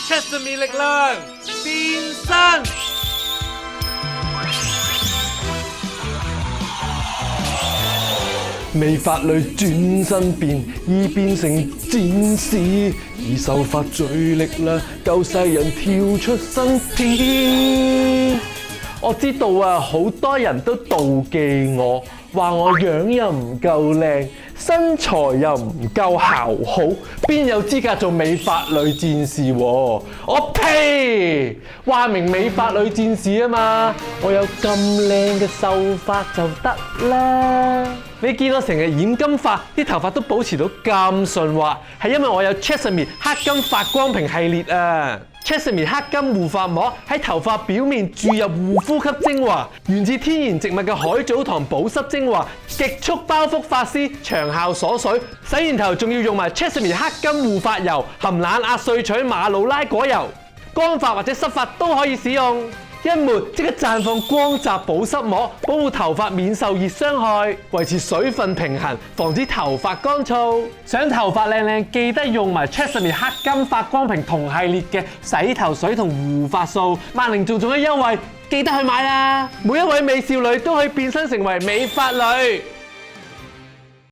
Chesame 力量變身。美法女轉身變，已變成戰士，以秀髮最力量救世人跳出生天。我知道啊，好多人都妒忌我，話我樣又唔夠靚，身材又唔夠姣好，邊有資格做美法女戰士喎？我呸！話明美法女戰士啊嘛，我有咁靚嘅秀髮就得啦。你見我成日染金髮，啲頭髮都保持到咁順滑，係因為我有 Chesame 黑金髮光屏系列啊！Chesame 黑金護髮膜喺頭髮表面注入護膚級精華，源自天然植物嘅海藻糖保濕精華，極速包覆髮絲，長效鎖水。洗完頭仲要用埋 Chesame 黑金護髮油，含冷壓萃取馬魯拉果油，乾髮或者濕髮都可以使用。一抹即刻綻放光澤保濕膜，保護頭髮免受熱傷害，維持水分平衡，防止頭髮乾燥。想頭髮靚靚，記得用埋 Chesame 黑金髮光屏同系列嘅洗頭水同護髮素，萬寧仲有優惠，記得去買啦！每一位美少女都可以變身成為美髮女。